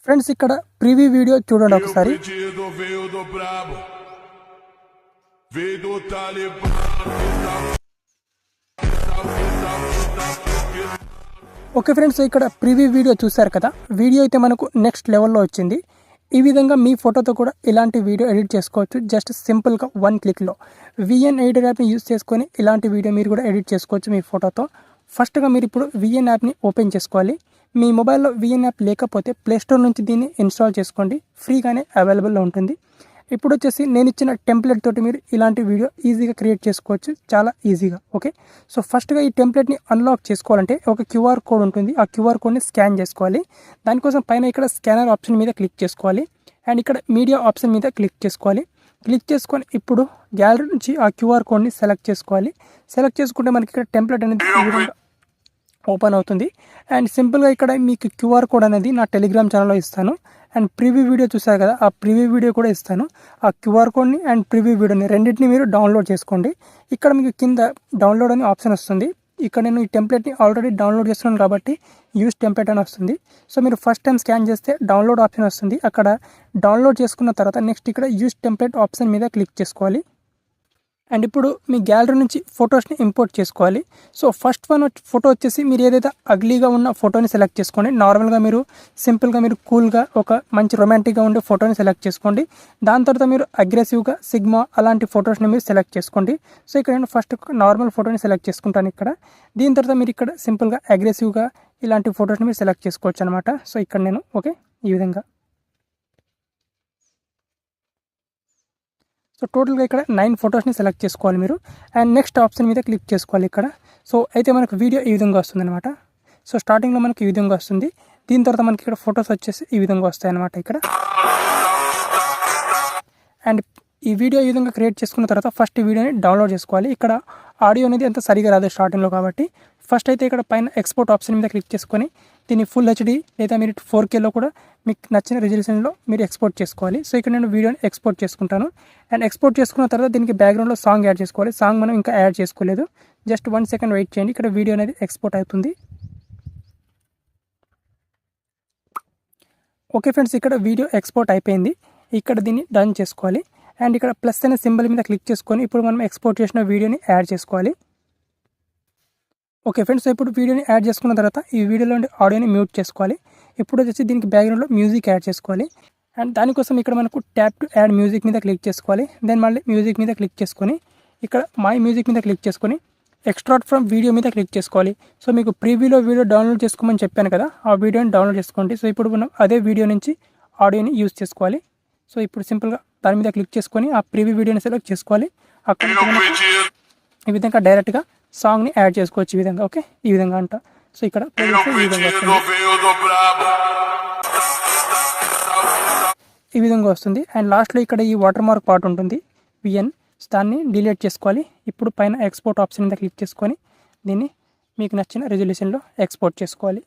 Friends ఇక్కడ preview video చూడండి ఒకసారి. ఓకే ఫ్రెండ్స్, ఇక్కడ ప్రివ్యూ వీడియో చూశారు కదా. వీడియో అయితే మనకు నెక్స్ట్ లెవెల్లో వచ్చింది. ఈ విధంగా మీ ఫోటోతో కూడా ఇలాంటి వీడియో ఎడిట్ చేసుకోవచ్చు. జస్ట్ సింపుల్గా 1 క్లిక్లో విఎన్ ఎడిటర్ యాప్ని యూజ్ చేసుకొని ఇలాంటి వీడియో మీరు కూడా ఎడిట్ చేసుకోవచ్చు మీ ఫోటోతో. ఫస్ట్గా మీరు ఇప్పుడు విఎన్ యాప్ని ఓపెన్ చేసుకోవాలి. మీ మొబైల్లో విఎన్ యాప్ లేకపోతే ప్లేస్టోర్ నుంచి దీన్ని ఇన్స్టాల్ చేసుకోండి. ఫ్రీగానే అవైలబుల్లో ఉంటుంది. ఇప్పుడు వచ్చేసి నేను ఇచ్చిన టెంప్లెట్ తోటి మీరు ఇలాంటి వీడియో ఈజీగా క్రియేట్ చేసుకోవచ్చు, చాలా ఈజీగా. ఓకే, సో ఫస్ట్గా ఈ టెంప్లెట్ని అన్లాక్ చేసుకోవాలంటే ఒక క్యూఆర్ కోడ్ ఉంటుంది. ఆ క్యూఆర్ కోడ్ని స్కాన్ చేసుకోవాలి. దానికోసం పైన ఇక్కడ స్కానర్ ఆప్షన్ మీద క్లిక్ చేసుకోవాలి అండ్ ఇక్కడ మీడియా ఆప్షన్ మీద క్లిక్ చేసుకోవాలి. క్లిక్ చేసుకొని ఇప్పుడు గ్యాలరీ నుంచి ఆ క్యూఆర్ కోడ్ని సెలెక్ట్ చేసుకోవాలి. సెలెక్ట్ చేసుకుంటే మనకి ఇక్కడ టెంప్లెట్ అనేది ఓపెన్ అవుతుంది. అండ్ సింపుల్గా ఇక్కడ మీకు క్యూఆర్ కోడ్ అనేది నా టెలిగ్రామ్ ఛానల్లో ఇస్తాను. అండ్ ప్రివ్యూ వీడియో చూసారు కదా, ఆ ప్రివ్యూ వీడియో కూడా ఇస్తాను. ఆ క్యూఆర్ కోడ్ని అండ్ ప్రివ్యూ వీడియోని రెండింటిని మీరు డౌన్లోడ్ చేసుకోండి. ఇక్కడ మీకు కింద డౌన్లోడ్ అనే ఆప్షన్ వస్తుంది. ఇక్కడ నేను ఈ టెంప్లెట్ని ఆల్రెడీ డౌన్లోడ్ చేస్తున్నాను కాబట్టి యూజ్ టెంప్లెట్ అని వస్తుంది. సో మీరు ఫస్ట్ టైం స్కాన్ చేస్తే డౌన్లోడ్ ఆప్షన్ వస్తుంది. అక్కడ డౌన్లోడ్ చేసుకున్న తర్వాత నెక్స్ట్ ఇక్కడ యూజ్ టెంప్లెట్ ఆప్షన్ మీద క్లిక్ చేసుకోవాలి. అండ్ ఇప్పుడు మీ గ్యాలరీ నుంచి ఫొటోస్ని ఇంపోర్ట్ చేసుకోవాలి. సో ఫస్ట్ ఫోటో వచ్చేసి మీరు ఏదైతే అగ్లీగా ఉన్న ఫోటోని సెలెక్ట్ చేసుకోండి. నార్మల్గా మీరు సింపుల్గా మీరు కూల్గా ఒక మంచి రొమాంటిక్గా ఉండే ఫోటోని సెలెక్ట్ చేసుకోండి. దాని తర్వాత మీరు అగ్రెసివ్గా సిగ్మా అలాంటి ఫొటోస్ని మీరు సెలెక్ట్ చేసుకోండి. సో ఇక్కడ నేను ఫస్ట్ నార్మల్ ఫోటోని సెలెక్ట్ చేసుకుంటాను ఇక్కడ. దీని తర్వాత మీరు ఇక్కడ సింపుల్గా అగ్రెసివ్గా ఇలాంటి ఫొటోస్ని మీరు సెలెక్ట్ చేసుకోవచ్చు అనమాట. సో ఇక్కడ నేను ఓకే ఈ విధంగా. సో టోటల్గా ఇక్కడ 9 ఫొటోస్ని సెలెక్ట్ చేసుకోవాలి మీరు. అండ్ నెక్స్ట్ ఆప్షన్ మీద క్లిక్ చేసుకోవాలి ఇక్కడ. సో అయితే మనకు వీడియో ఈ విధంగా వస్తుంది అనమాట. సో స్టార్టింగ్లో మనకి ఈ విధంగా వస్తుంది. దీని తర్వాత మనకి ఇక్కడ ఫొటోస్ వచ్చేసి ఈ విధంగా వస్తాయి అనమాట ఇక్కడ. అండ్ ఈ వీడియో ఈ విధంగా క్రియేట్ చేసుకున్న తర్వాత ఫస్ట్ ఈ వీడియోని డౌన్లోడ్ చేసుకోవాలి. ఇక్కడ ఆడియో అనేది అంత సరిగా రాదు స్టార్టింగ్లో కాబట్టి ఫస్ట్ అయితే ఇక్కడ పైన ఎక్స్పోర్ట్ ఆప్షన్ మీద క్లిక్ చేసుకొని దీన్ని ఫుల్ హెచ్డి లేదా మీరు 4Kలో కూడా మీకు నచ్చిన రిజల్యూషన్లో మీరు ఎక్స్పోర్ట్ చేసుకోవాలి. సో ఇక్కడ నేను వీడియోని ఎక్స్పోర్ట్ చేసుకుంటాను. అండ్ ఎక్స్పోర్ట్ చేసుకున్న తర్వాత దీనికి బ్యాక్గ్రౌండ్లో సాంగ్ యాడ్ చేసుకోవాలి. సాంగ్ మనం ఇంకా యాడ్ చేసుకోలేదు. జస్ట్ 1 సెకండ్ వెయిట్ చేయండి. ఇక్కడ వీడియో అనేది ఎక్స్పోర్ట్ అవుతుంది. ఓకే ఫ్రెండ్స్, ఇక్కడ వీడియో ఎక్స్పోర్ట్ అయిపోయింది. ఇక్కడ దీన్ని డన్ చేసుకోవాలి. అండ్ ఇక్కడ ప్లస్ అనే సింబల్ మీద క్లిక్ చేసుకొని ఇప్పుడు మనం ఎక్స్పోర్ట్ చేసిన వీడియోని యాడ్ చేసుకోవాలి. ఓకే ఫ్రెండ్స్, ఇప్పుడు వీడియోని యాడ్ చేసుకున్న తర్వాత ఈ వీడియోలో ఆడియోని మ్యూట్ చేసుకోవాలి. ఇప్పుడు వచ్చేసి దీనికి బ్యాక్గ్రౌండ్లో మ్యూజిక్ యాడ్ చేసుకోవాలి. అండ్ దానికోసం ఇక్కడ మనకు ట్యాప్ టు యాడ్ మ్యూజిక్ మీద క్లిక్ చేసుకోవాలి. దెన్ మళ్ళీ మ్యూజిక్ మీద క్లిక్ చేసుకొని ఇక్కడ మై మ్యూజిక్ మీద క్లిక్ చేసుకొని ఎక్స్ట్రాక్ట్ ఫ్రమ్ వీడియో మీద క్లిక్ చేసుకోవాలి. సో మీకు ప్రీవ్యూలో వీడియో డౌన్లోడ్ చేసుకోమని చెప్పాను కదా, ఆ వీడియోని డౌన్లోడ్ చేసుకోండి. సో ఇప్పుడు మనం అదే వీడియో నుంచి ఆడియోని యూజ్ చేసుకోవాలి. సో ఇప్పుడు సింపుల్గా దాని మీద క్లిక్ చేసుకొని ఆ ప్రీవ్యూ వీడియోని సెలెక్ట్ చేసుకోవాలి. అక్కడ ఈ విధంగా డైరెక్ట్గా సాంగ్ని యాడ్ చేసుకోవచ్చు ఈ విధంగా. ఓకే ఈ విధంగా అంట. సో ఇక్కడ ఈ విధంగా వస్తుంది. అండ్ లాస్ట్లో ఇక్కడ ఈ వాటర్ మార్క్ పార్ట్ ఉంటుంది విఎన్, దాన్ని డిలీట్ చేసుకోవాలి. ఇప్పుడు పైన ఎక్స్పోర్ట్ ఆప్షన్ మీద క్లిక్ చేసుకొని దీన్ని మీకు నచ్చిన రెజల్యూషన్లో ఎక్స్పోర్ట్ చేసుకోవాలి.